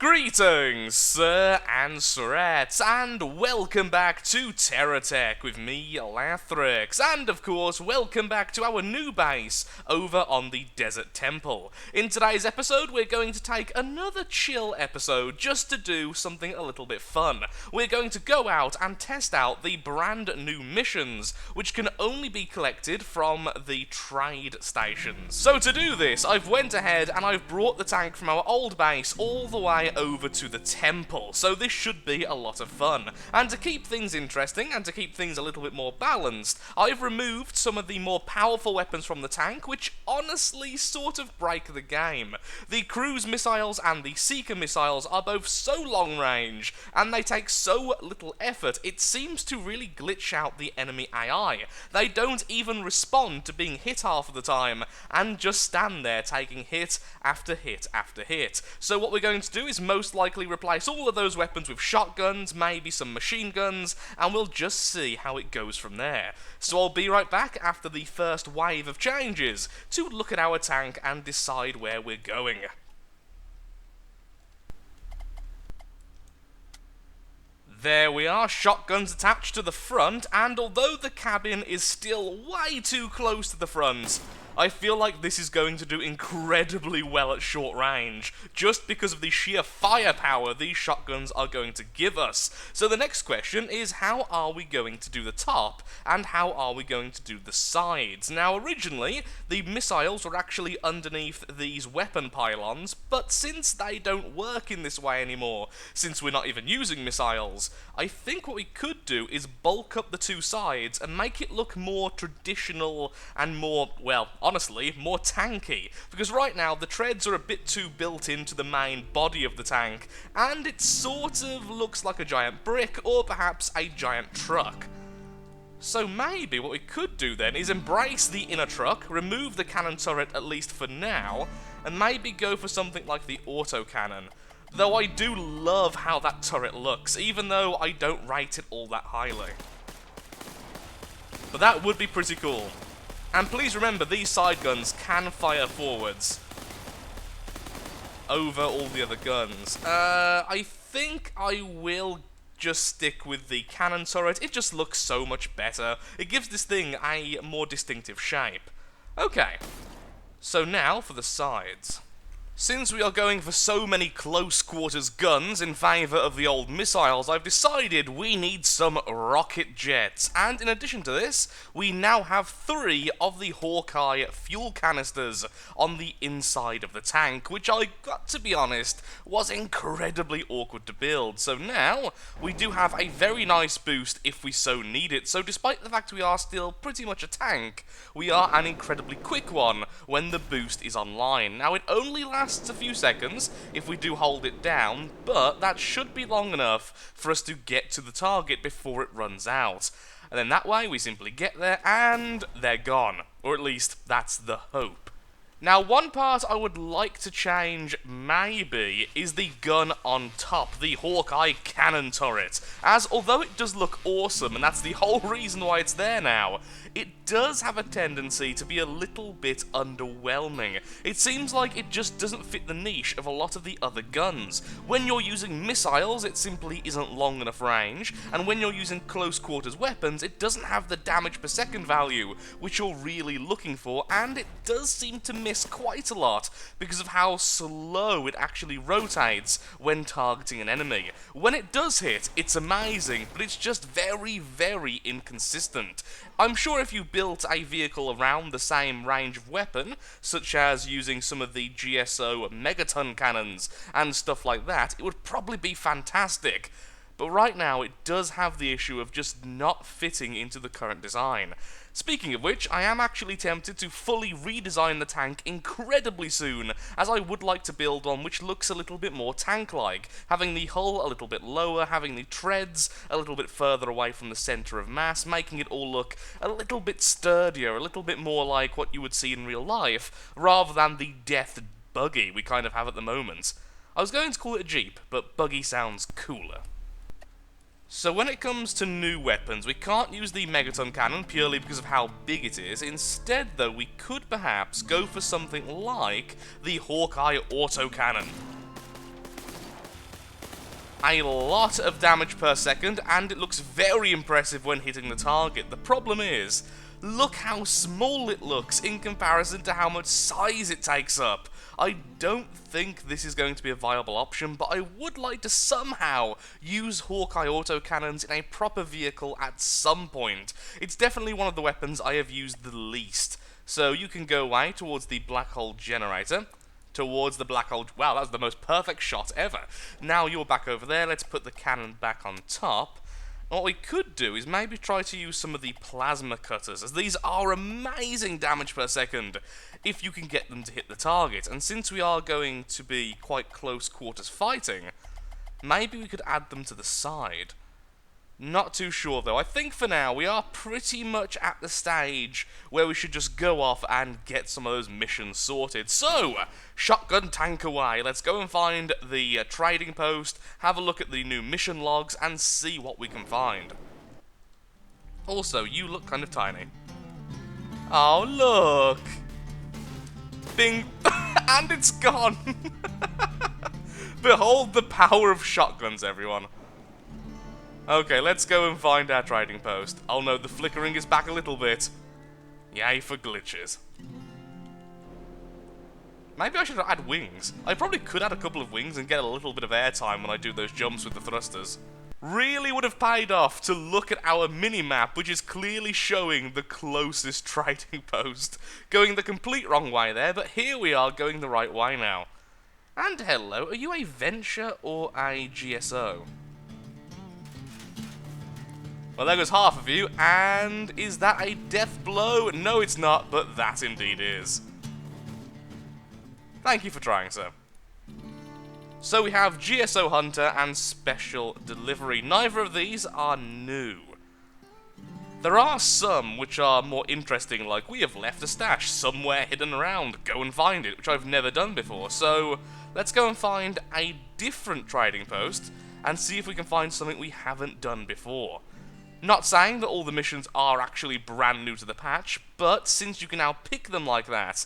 Greetings, sir and sirettes, and welcome back to Terratech with me, Lathrix, and of course, welcome back to our new base over on the Desert Temple. In today's episode, we're going to take another chill episode just to do something a little bit fun. We're going to go out and test out the brand new missions, which can only be collected from the trade stations. So to do this, I've went ahead and I've brought the tank from our old base all the way over to the temple, so this should be a lot of fun. And to keep things interesting and to keep things a little bit more balanced, I've removed some of the more powerful weapons from the tank, which honestly sort of break the game. The cruise missiles and the seeker missiles are both so long range, and they take so little effort, it seems to really glitch out the enemy AI. They don't even respond to being hit half of the time, and just stand there taking hit after hit after hit. So what we're going to do is most likely replace all of those weapons with shotguns, maybe some machine guns, and we'll just see how it goes from there. So I'll be right back after the first wave of changes to look at our tank and decide where we're going. There we are, shotguns attached to the front, and although the cabin is still way too close to the front, I feel like this is going to do incredibly well at short range, just because of the sheer firepower these shotguns are going to give us. So the next question is, how are we going to do the top, and how are we going to do the sides? Now originally, the missiles were actually underneath these weapon pylons, but since they don't work in this way anymore, since we're not even using missiles, I think what we could do is bulk up the two sides and make it look more traditional and more, well, honestly, more tanky, because right now the treads are a bit too built into the main body of the tank, and it sort of looks like a giant brick, or perhaps a giant truck. So maybe what we could do then is embrace the inner truck, remove the cannon turret at least for now, and maybe go for something like the autocannon. Though I do love how that turret looks, even though I don't rate it all that highly. But that would be pretty cool. And please remember, these side guns can fire forwards over all the other guns. I think I will just stick with the cannon turret. It just looks so much better. It gives this thing a more distinctive shape. Okay, so now for the sides. Since we are going for so many close quarters guns in favour of the old missiles, I've decided we need some rocket jets. And in addition to this, we now have 3 of the Hawkeye fuel canisters on the inside of the tank, which I got to be honest, was incredibly awkward to build. So now, we do have a very nice boost if we so need it. So despite the fact we are still pretty much a tank, we are an incredibly quick one when the boost is online. Now it only lasts a few seconds if we do hold it down, but that should be long enough for us to get to the target before it runs out. And then that way we simply get there and they're gone. Or at least that's the hope. Now one part I would like to change, maybe, is the gun on top, the Hawkeye cannon turret, as although it does look awesome, and that's the whole reason why it's there now, it does have a tendency to be a little bit underwhelming. It seems like it just doesn't fit the niche of a lot of the other guns. When you're using missiles, it simply isn't long enough range, and when you're using close quarters weapons, it doesn't have the damage per second value, which you're really looking for, and it does seem to miss quite a lot because of how slow it actually rotates when targeting an enemy. When it does hit, it's amazing, but it's just very, very inconsistent. I'm sure if you built a vehicle around the same range of weapon, such as using some of the GSO megaton cannons and stuff like that, it would probably be fantastic. But right now it does have the issue of just not fitting into the current design. Speaking of which, I am actually tempted to fully redesign the tank incredibly soon, as I would like to build one which looks a little bit more tank-like, having the hull a little bit lower, having the treads a little bit further away from the centre of mass, making it all look a little bit sturdier, a little bit more like what you would see in real life, rather than the death buggy we kind of have at the moment. I was going to call it a Jeep, but buggy sounds cooler. So when it comes to new weapons, we can't use the Megaton Cannon purely because of how big it is. Instead, though, we could perhaps go for something like the Hawkeye Autocannon. a lot of damage per second, and it looks very impressive when hitting the target. The problem is, look how small it looks in comparison to how much size it takes up. I don't think this is going to be a viable option, but I would like to somehow use Hawkeye autocannons in a proper vehicle at some point. It's definitely one of the weapons I have used the least. So you can go away towards the black hole generator. Towards the black hole. Wow, that was the most perfect shot ever. Now you're back over there. Let's put the cannon back on top. And what we could do is maybe try to use some of the plasma cutters, as these are amazing damage per second if you can get them to hit the target. And since we are going to be quite close quarters fighting, maybe we could add them to the side. Not too sure though. I think for now we are pretty much at the stage where we should just go off and get some of those missions sorted. So, shotgun tank away. Let's go and find the trading post, have a look at the new mission logs, and see what we can find. Also, you look kind of tiny. Oh, look! Bing! And it's gone! Behold the power of shotguns, everyone. Okay, let's go and find our trading post. Oh no, the flickering is back a little bit. Yay for glitches. Maybe I should add wings. I probably could add a couple of wings and get a little bit of airtime when I do those jumps with the thrusters. Really would have paid off to look at our mini-map, which is clearly showing the closest trading post. Going the complete wrong way there, but here we are going the right way now. And hello, are you a Venture or a GSO? Well, there goes half of you, and is that a death blow? No, it's not, but that indeed is. Thank you for trying, sir. So we have GSO Hunter and Special Delivery. Neither of these are new. There are some which are more interesting, like we have left a stash somewhere hidden around. Go and find it, which I've never done before. So let's go and find a different trading post and see if we can find something we haven't done before. Not saying that all the missions are actually brand new to the patch, but since you can now pick them like that,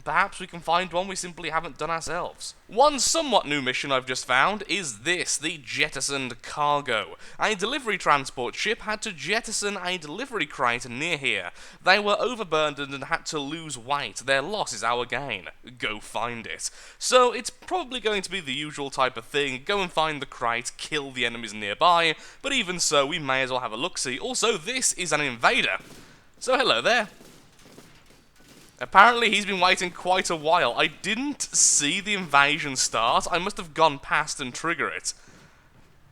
perhaps we can find one we simply haven't done ourselves. One somewhat new mission I've just found is this, the Jettisoned Cargo. A delivery transport ship had to jettison a delivery crate near here. They were overburdened and had to lose weight. Their loss is our gain. Go find it. So it's probably going to be the usual type of thing, go and find the crate, kill the enemies nearby, but even so we may as well have a look-see. Also, this is an invader. So hello there. Apparently he's been waiting quite a while. I didn't see the invasion start. I must have gone past and trigger it.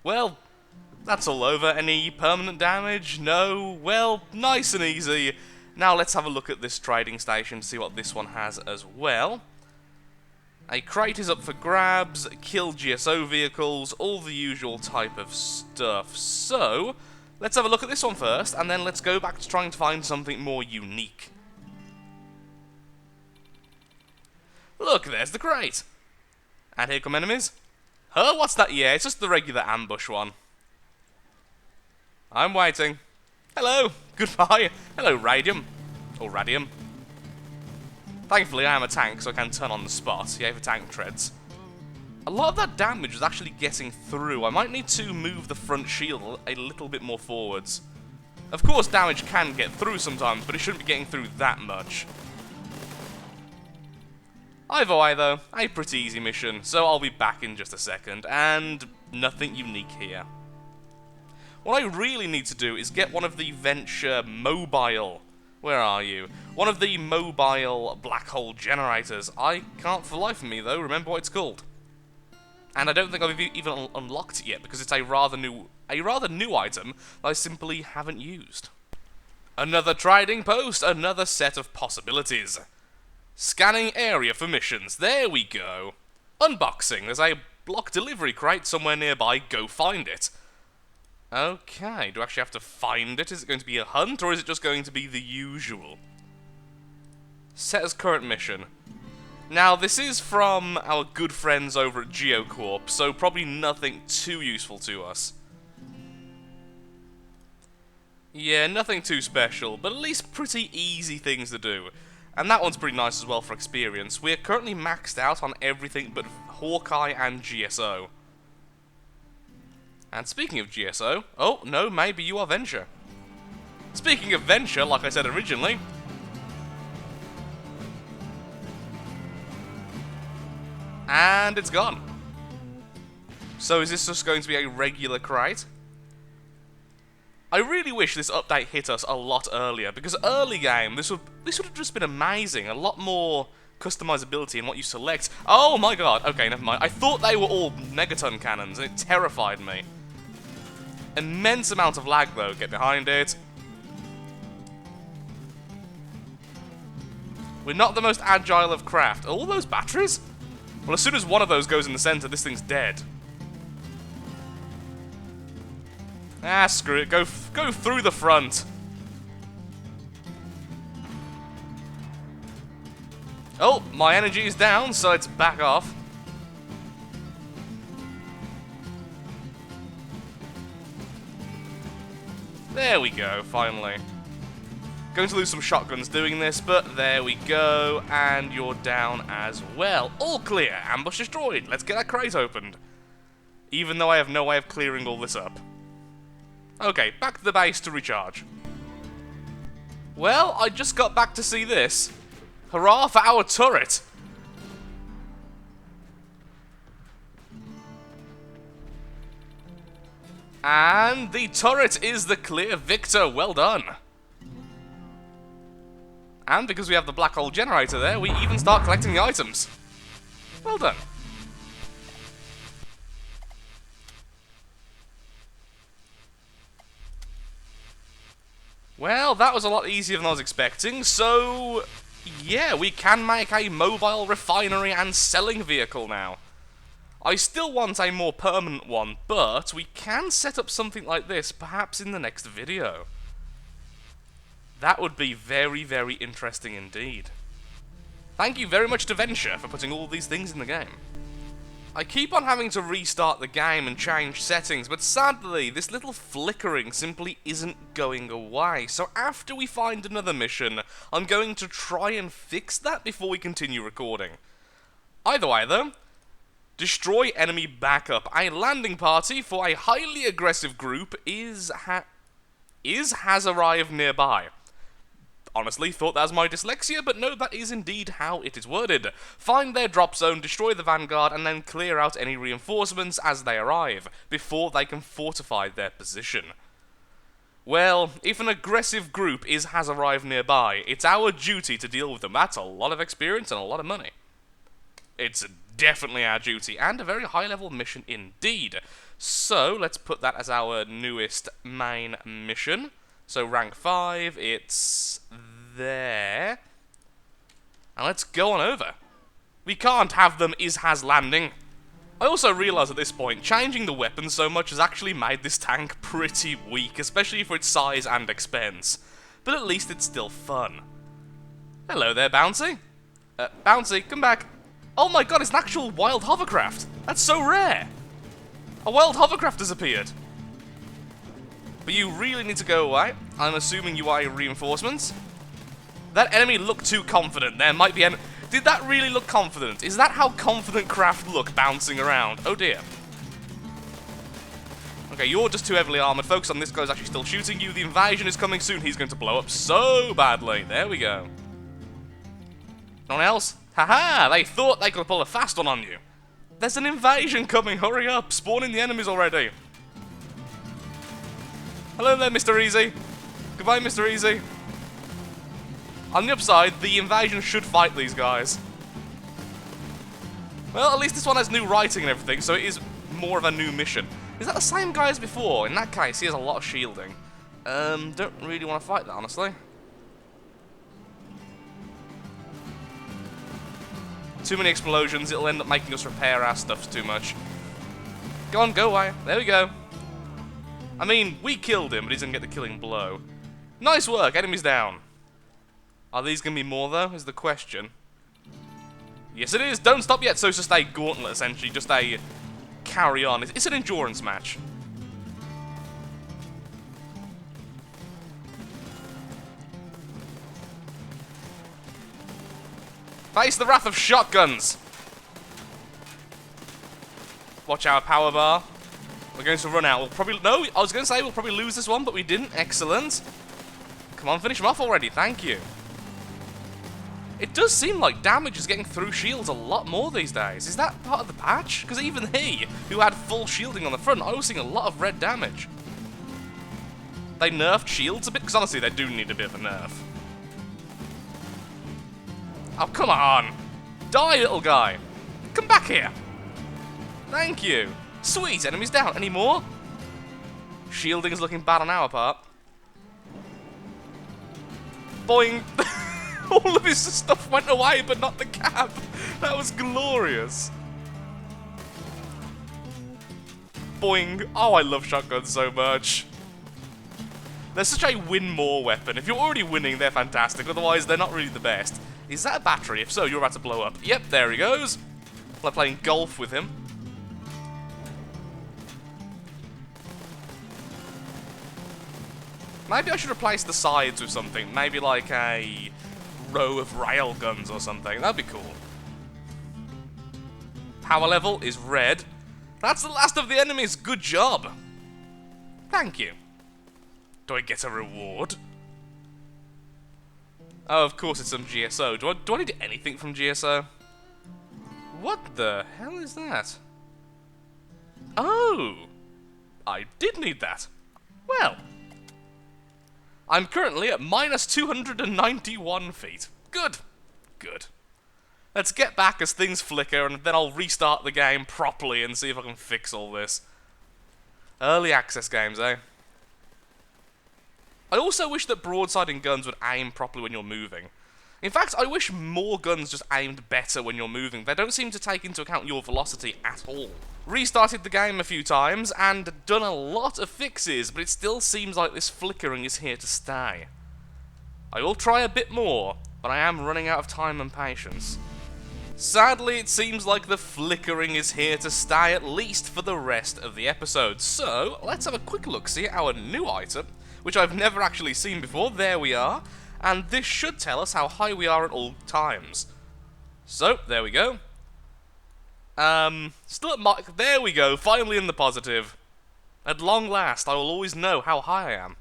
Well, that's all over. Any permanent damage? No? Well, nice and easy. Now let's have a look at this trading station, see what this one has as well. A crate is up for grabs, kill GSO vehicles, all the usual type of stuff. So, let's have a look at this one first, and then let's go back to trying to find something more unique. Look, there's the crate. And here come enemies. Huh, what's that? Yeah, it's just the regular ambush one. I'm waiting. Hello, goodbye. Hello, Radium. Or Radium. Thankfully, I am a tank, so I can turn on the spot. Yay for tank treads. A lot of that damage is actually getting through. I might need to move the front shield a little bit more forwards. Of course, damage can get through sometimes, but it shouldn't be getting through that much. Either way though, a pretty easy mission, so I'll be back in just a second, and nothing unique here. What I really need to do is get one of the Venture mobile, where are you? One of the mobile black hole generators. I can't for the life of me though remember what it's called. And I don't think I've even unlocked it yet, because it's a rather new item that I simply haven't used. Another trading post, another set of possibilities. Scanning area for missions. There we go. Unboxing. There's a block delivery crate somewhere nearby. Go find it. Okay. Do I actually have to find it? Is it going to be a hunt, or is it just going to be the usual? Set as current mission. Now, this is from our good friends over at GeoCorp, so probably nothing too useful to us. Yeah, nothing too special, but at least pretty easy things to do. And that one's pretty nice as well for experience. We're currently maxed out on everything but Hawkeye and GSO. And speaking of GSO, oh, no, maybe you are Venture. Speaking of Venture, like I said originally, and it's gone. So is this just going to be a regular crate? I really wish this update hit us a lot earlier, because early game, this would have just been amazing. A lot more customizability in what you select. Oh my god, okay, never mind. I thought they were all megaton cannons, and it terrified me. Immense amount of lag though, get behind it. We're not the most agile of craft. All those batteries? Well, as soon as one of those goes in the center, this thing's dead. Ah, screw it. Go through the front. Oh, my energy is down, so let's back off. There we go, finally. Going to lose some shotguns doing this, but there we go, and you're down as well. All clear, ambush destroyed. Let's get that crate opened. Even though I have no way of clearing all this up. Okay, back to the base to recharge. Well, I just got back to see this. Hurrah for our turret! And the turret is the clear victor, well done. And because we have the black hole generator there, we even start collecting the items. Well done. Well, that was a lot easier than I was expecting, so yeah, we can make a mobile refinery and selling vehicle now. I still want a more permanent one, but we can set up something like this perhaps in the next video. That would be very, very interesting indeed. Thank you very much to Venture for putting all these things in the game. I keep on having to restart the game and change settings, but sadly, this little flickering simply isn't going away. So after we find another mission, I'm going to try and fix that before we continue recording. Either way though, destroy enemy backup. A landing party for a highly aggressive group has arrived nearby. Honestly, thought that was my dyslexia, but no, that is indeed how it is worded. Find their drop zone, destroy the vanguard, and then clear out any reinforcements as they arrive, before they can fortify their position. Well, if an aggressive group has arrived nearby, it's our duty to deal with them. That's a lot of experience and a lot of money. It's definitely our duty, and a very high-level mission indeed. So, let's put that as our newest main mission. So rank 5, it's there. And let's go on over. We can't have them has landing. I also realise at this point, changing the weapons so much has actually made this tank pretty weak, especially for its size and expense. But at least it's still fun. Hello there, Bouncy. Bouncy, come back. Oh my god, it's an actual wild hovercraft. That's so rare. A wild hovercraft has appeared. But you really need to go away. I'm assuming you are reinforcements. That enemy looked too confident. There might be Did that really look confident? Is that how confident craft look bouncing around? Oh dear. Okay, you're just too heavily armoured. Focus on this guy's actually still shooting you. The invasion is coming soon. He's going to blow up so badly. There we go. No one else? Haha! They thought they could pull a fast one on you. There's an invasion coming. Hurry up. Spawning the enemies already. Hello there, Mr. Easy. Goodbye, Mr. Easy. On the upside, the invasion should fight these guys. Well, at least this one has new writing and everything, so it is more of a new mission. Is that the same guy as before? In that case, he has a lot of shielding. Don't really want to fight that, honestly. Too many explosions, it'll end up making us repair our stuff too much. Go on, go away. There we go. I mean, we killed him, but he didn't get the killing blow. Nice work, enemies down. Are these going to be more, though, is the question. Yes, it is. Don't stop yet. So it's just a gauntlet, essentially. Just a carry on. It's an endurance match. Face the wrath of shotguns. Watch our power bar. We're going to run out. We'll probably... No, I was going to say we'll probably lose this one, but we didn't. Excellent. Come on, finish him off already. Thank you. It does seem like damage is getting through shields a lot more these days. Is that part of the patch? Because even he, who had full shielding on the front, I was seeing a lot of red damage. They nerfed shields a bit? Because honestly, they do need a bit of a nerf. Oh, come on. Die, little guy. Come back here. Thank you. Sweet, enemies down. Any more? Shielding is looking bad on our part. Boing. All of his stuff went away, but not the cab. That was glorious. Boing. Oh, I love shotguns so much. They're such a win more weapon. If you're already winning, they're fantastic. Otherwise, they're not really the best. Is that a battery? If so, you're about to blow up. Yep, there he goes. Like playing golf with him. Maybe I should replace the sides with something. Maybe like a row of rail guns or something. That'd be cool. Power level is red. That's the last of the enemies. Good job. Thank you. Do I get a reward? Oh, of course it's some GSO. Do I need anything from GSO? What the hell is that? Oh! I did need that. Well. I'm currently at minus 291 feet. Good. Good. Let's get back as things flicker, and then I'll restart the game properly and see if I can fix all this. Early access games, eh? I also wish that broadsiding guns would aim properly when you're moving. In fact, I wish more guns just aimed better when you're moving. They don't seem to take into account your velocity at all. Restarted the game a few times and done a lot of fixes, but it still seems like this flickering is here to stay. I will try a bit more, but I am running out of time and patience. Sadly, it seems like the flickering is here to stay, at least for the rest of the episode. So, let's have a quick look-see at our new item, which I've never actually seen before. There we are. And this should tell us how high we are at all times. So, there we go. Still at mark. There we go, finally in the positive. At long last, I will always know how high I am.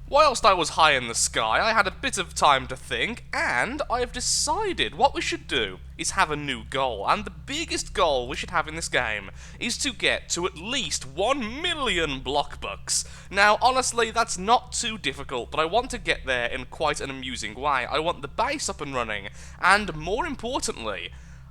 Whilst I was high in the sky, I had a bit of time to think, and I've decided what we should do is have a new goal. And the biggest goal we should have in this game is to get to at least 1 million block bucks. Now, honestly, that's not too difficult, but I want to get there in quite an amusing way. I want the base up and running, and more importantly,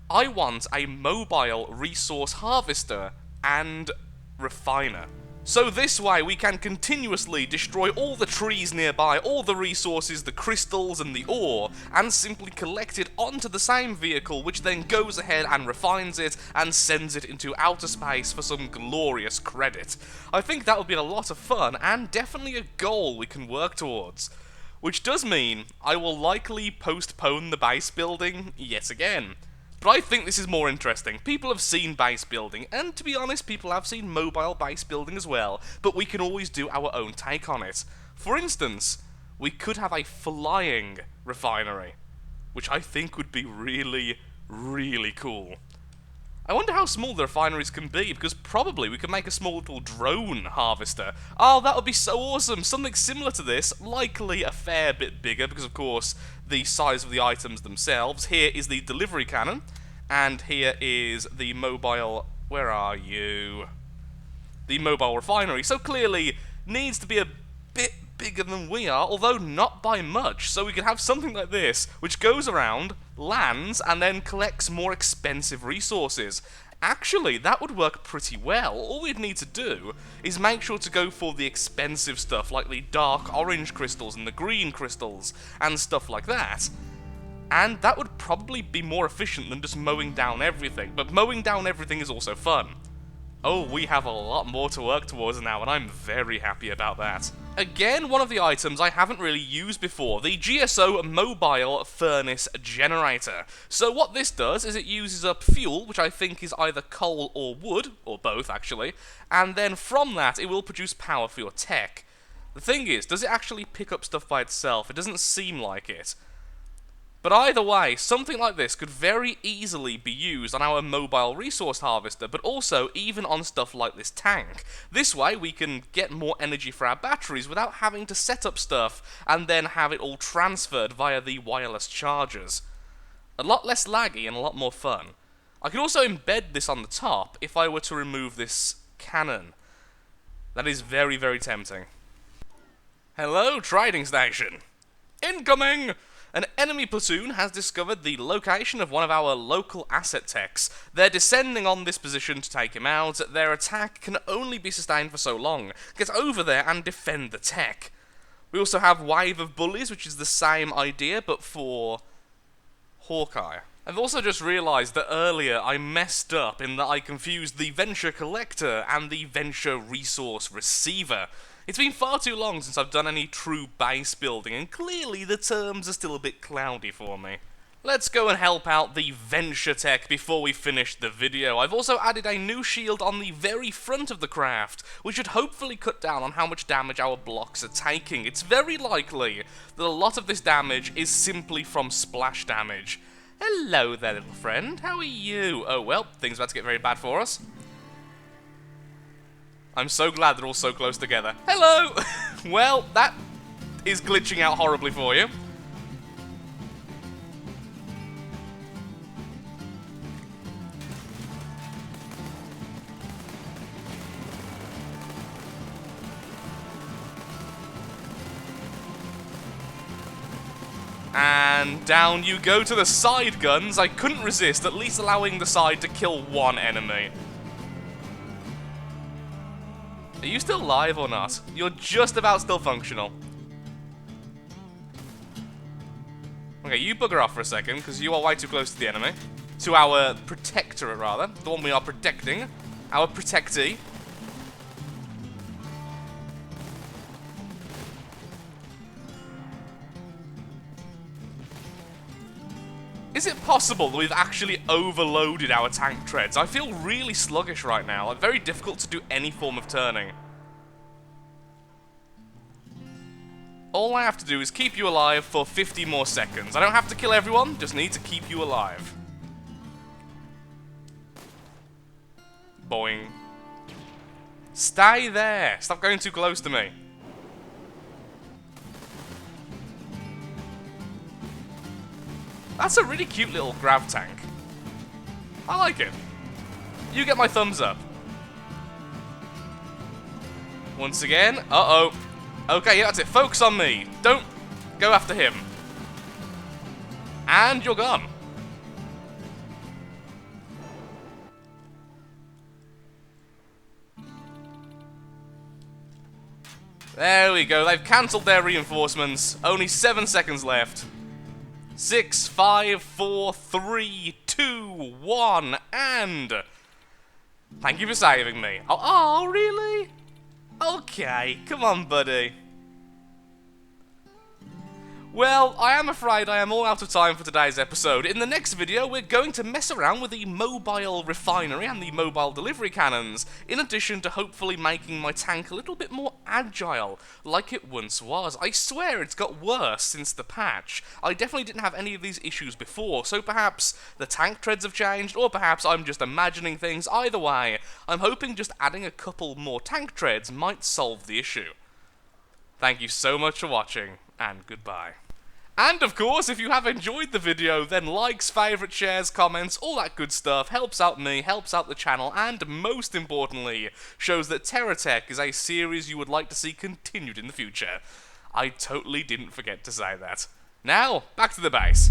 I want a mobile resource harvester and refiner. So this way we can continuously destroy all the trees nearby, all the resources, the crystals and the ore, and simply collect it onto the same vehicle, which then goes ahead and refines it and sends it into outer space for some glorious credit. I think that would be a lot of fun, and definitely a goal we can work towards. Which does mean I will likely postpone the base building yet again. But I think this is more interesting. People have seen base building, and to be honest, people have seen mobile base building as well, but we can always do our own take on it. For instance, we could have a flying refinery, which I think would be really, really cool. I wonder how small the refineries can be, because probably we could make a small little drone harvester. Oh, that would be so awesome! Something similar to this, likely a fair bit bigger, because of course, the size of the items themselves. Here is the delivery cannon, and here is the mobile... where are you? The mobile refinery, so clearly needs to be a bit bigger than we are, although not by much. So we could have something like this, which goes around, lands, and then collects more expensive resources. Actually, that would work pretty well. All we'd need to do is make sure to go for the expensive stuff, like the dark orange crystals and the green crystals, and stuff like that. And that would probably be more efficient than just mowing down everything, but mowing down everything is also fun. Oh, we have a lot more to work towards now, and I'm very happy about that. Again, one of the items I haven't really used before, the GSO Mobile Furnace Generator. So what this does is it uses up fuel, which I think is either coal or wood, or both actually, and then from that it will produce power for your tech. The thing is, does it actually pick up stuff by itself? It doesn't seem like it. But either way, something like this could very easily be used on our mobile resource harvester, but also even on stuff like this tank. This way we can get more energy for our batteries without having to set up stuff and then have it all transferred via the wireless chargers. A lot less laggy and a lot more fun. I could also embed this on the top if I were to remove this cannon. That is very, very tempting. Hello, trading station. Incoming! An enemy platoon has discovered the location of one of our local asset techs. They're descending on this position to take him out. Their attack can only be sustained for so long. Get over there and defend the tech. We also have Wave of Bullies, which is the same idea, but for Hawkeye. I've also just realised that earlier I messed up in that I confused the Venture Collector and the Venture Resource Receiver. It's been far too long since I've done any true base building, and clearly the terms are still a bit cloudy for me. Let's go and help out the Venture Tech before we finish the video. I've also added a new shield on the very front of the craft, which should hopefully cut down on how much damage our blocks are taking. It's very likely that a lot of this damage is simply from splash damage. Hello there, little friend. How are you? Oh well, things are about to get very bad for us. I'm so glad they're all so close together. Hello! Well, that is glitching out horribly for you. And down you go to the side guns. I couldn't resist, at least allowing the side to kill one enemy. Are you still live or not? You're just about still functional. Okay, you bugger off for a second, because you are way too close to the enemy. To our protectorate, rather. The one we are protecting. Our protectee. Is it possible that we've actually overloaded our tank treads? I feel really sluggish right now. Like, very difficult to do any form of turning. All I have to do is keep you alive for 50 more seconds. I don't have to kill everyone, just need to keep you alive. Boing. Stay there. Stop going too close to me. That's a really cute little grav tank. I like it. You get my thumbs up. Once again. Uh-oh. Okay, yeah, that's it. Focus on me. Don't go after him. And you're gone. There we go. They've cancelled their reinforcements. Only 7 seconds left. 6, 5, 4, 3, 2, 1, and... Thank you for saving me. Oh, really? Okay, come on, buddy. Well, I am afraid I am all out of time for today's episode. In the next video, we're going to mess around with the mobile refinery and the mobile delivery cannons, in addition to hopefully making my tank a little bit more agile, like it once was. I swear it's got worse since the patch. I definitely didn't have any of these issues before, so perhaps the tank treads have changed, or perhaps I'm just imagining things. Either way, I'm hoping just adding a couple more tank treads might solve the issue. Thank you so much for watching, and goodbye. And of course, if you have enjoyed the video, then likes, favourites, shares, comments, all that good stuff helps out me, helps out the channel, and most importantly, shows that Terratech is a series you would like to see continued in the future. I totally didn't forget to say that. Now, back to the base.